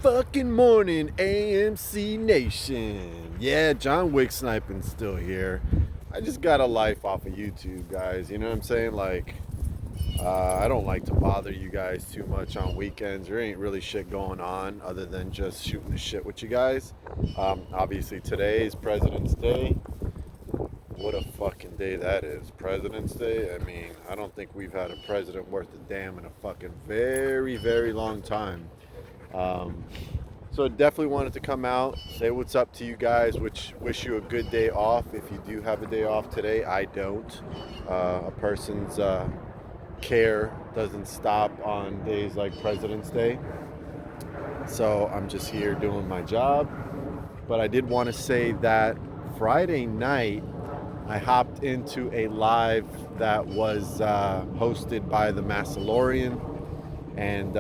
fucking morning, AMC Nation. Yeah, Johnwicksnipin's still here. I just got a life off of YouTube, guys. You know what I'm saying? Like, I don't like to bother you guys too much on weekends. There ain't really shit going on other than just shooting the shit with you guys. Obviously, today is President's Day. What a fucking day that is. President's Day? I mean, I don't think we've had a president worth a damn in a fucking very, very long time. So definitely wanted to come out, say what's up to you guys, wish you a good day off. If you do have a day off today, I don't. A person's care doesn't stop on days like President's Day. So I'm just here doing my job. But I did want to say that Friday night, I hopped into a live that was hosted by the Massalorian, and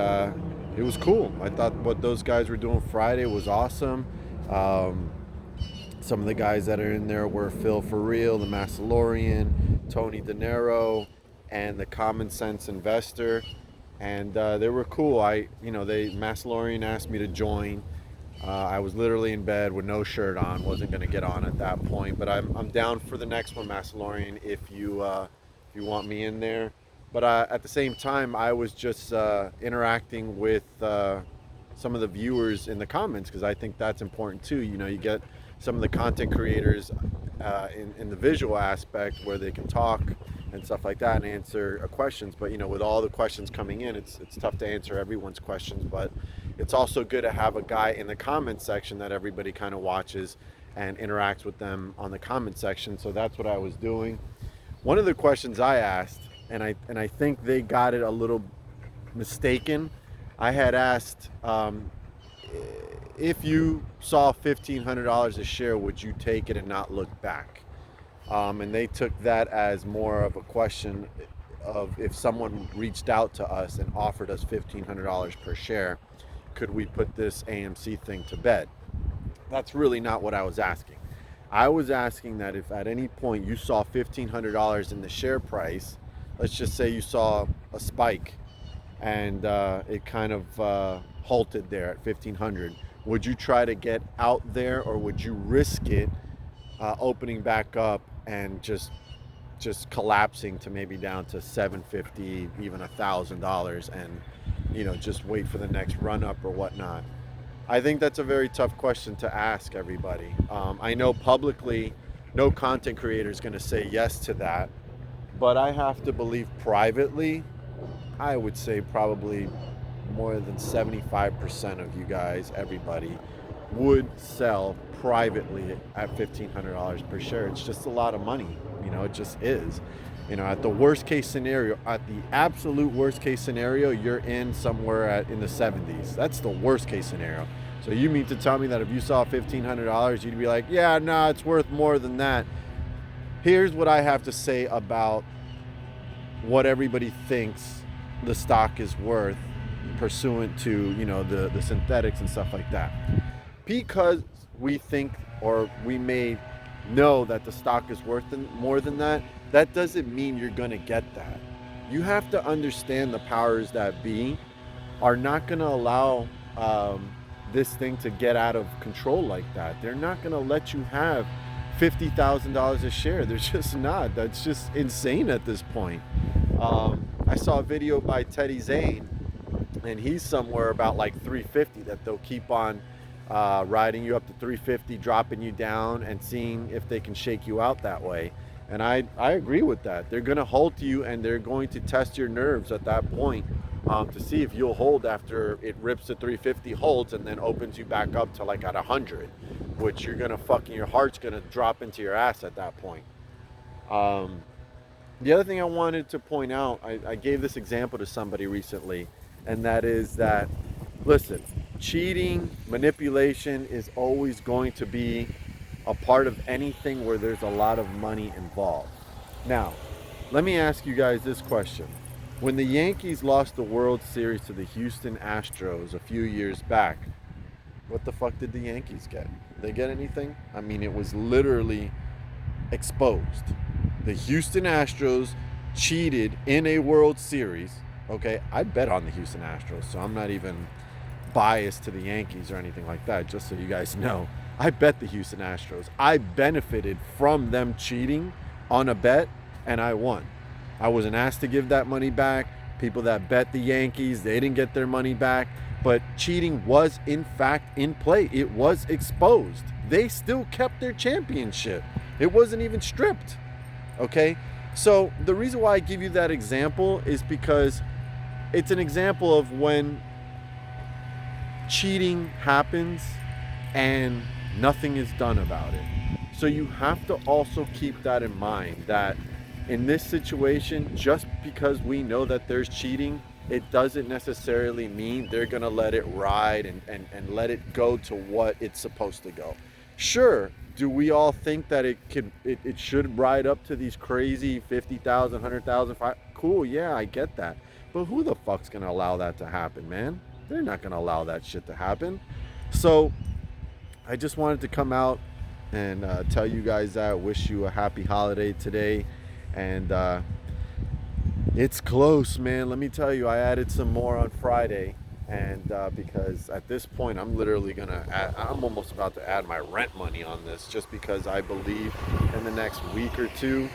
it was cool. I thought what those guys were doing Friday was awesome. Some of the guys that are in there were Phil For Real, the Massalorian, Tony De Niro, and the Common Sense Investor, and they were cool. Massalorian asked me to join. I was literally in bed with no shirt on, wasn't going to get on at that point, but I'm down for the next one, Massalorian, if you want me in there. But at the same time, I was just interacting with some of the viewers in the comments, because I think that's important too. You know, you get some of the content creators in the visual aspect where they can talk and stuff like that and answer questions. But, you know, with all the questions coming in, it's tough to answer everyone's questions. But it's also good to have a guy in the comment section that everybody kind of watches and interacts with them on the comment section. So that's what I was doing. One of the questions I asked, and I think they got it a little mistaken. I had asked, if you saw $1,500 a share, would you take it and not look back? And they took that as more of a question of, if someone reached out to us and offered us $1,500 per share, could we put this AMC thing to bed? That's really not what I was asking. I was asking that if at any point you saw $1,500 in the share price, let's just say you saw a spike and it kind of halted there at 1,500, would you try to get out there, or would you risk it opening back up and just collapsing to maybe down to $750, even $1,000, and, you know, just wait for the next run up or whatnot? I think that's a very tough question to ask everybody. I know publicly no content creator is going to say yes to that, but I have to believe privately, I would say probably more than 75% of you guys, everybody, would sell privately at $1,500 per share. It's just a lot of money. You know, it just is. You know, at the worst case scenario, at the absolute worst case scenario, you're in somewhere in the 70s. That's the worst case scenario. So you mean to tell me that if you saw $1,500, you'd be like, yeah, no, it's worth more than that? Here's what I have to say about what everybody thinks the stock is worth pursuant to, you know, the synthetics and stuff like that. Because we think, or we may know that the stock is worth more than that, that doesn't mean you're going to get that. You have to understand the powers that be are not going to allow this thing to get out of control like that. They're not going to let you have $50,000 a share. They're just not. That's just insane at this point. I saw a video by Zane, and he's somewhere about like 350, that they'll keep on riding you up to 350, dropping you down, and seeing if they can shake you out that way. And I agree with that. They're going to halt you, and they're going to test your nerves at that point to see if you'll hold after it rips to 350, holds, and then opens you back up to like at 100, which you're going to your heart's going to drop into your ass at that point. The other thing I wanted to point out, I gave this example to somebody recently, and that is that, listen, cheating, manipulation is always going to be a part of anything where there's a lot of money involved. Now, let me ask you guys this question. When the Yankees lost the World Series to the Houston Astros a few years back, what the fuck did the Yankees get? Did they get anything? I mean, it was literally exposed. The Houston Astros cheated in a World Series. Okay, I'd bet on the Houston Astros, so I'm not even biased to the Yankees or anything like that, just so you guys know. I bet the Houston Astros. I benefited from them cheating on a bet, and I won. I wasn't asked to give that money back. People that bet the Yankees, they didn't get their money back. But cheating was, in fact, in play. It was exposed. They still kept their championship. It wasn't even stripped. Okay? So the reason why I give you that example is because it's an example of when cheating happens and nothing is done about it. So you have to also keep that in mind, that in this situation, just because we know that there's cheating, it doesn't necessarily mean they're going to let it ride and let it go to what it's supposed to go. Sure, do we all think that it should ride up to these crazy 50,000, 100,000? Cool, yeah, I get that. But who the fuck's going to allow that to happen, man? They're not going to allow that shit to happen. So I just wanted to come out and tell you guys that. Wish you a happy holiday today. And it's close, man. Let me tell you, I added some more on Friday. And because at this point, I'm literally I'm almost about to add my rent money on this, just because I believe in the next week or two,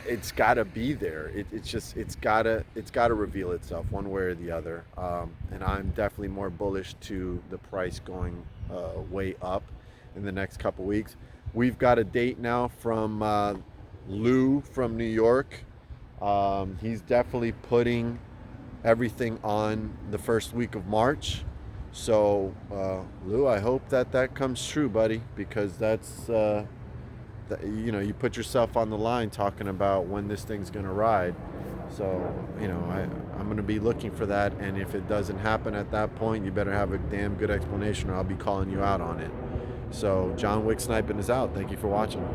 it's got to be there. It's got to reveal itself one way or the other. And I'm definitely more bullish to the price going way up in the next couple weeks. We've got a date now from Lou from New York. He's definitely putting everything on the first week of March. So Lou, I hope that comes true, buddy, because that's you put yourself on the line talking about when this thing's gonna ride. So I'm gonna be looking for that, and if it doesn't happen at that point, you better have a damn good explanation or I'll be calling you out on it. So Johnwicksnipin is out. Thank you for watching.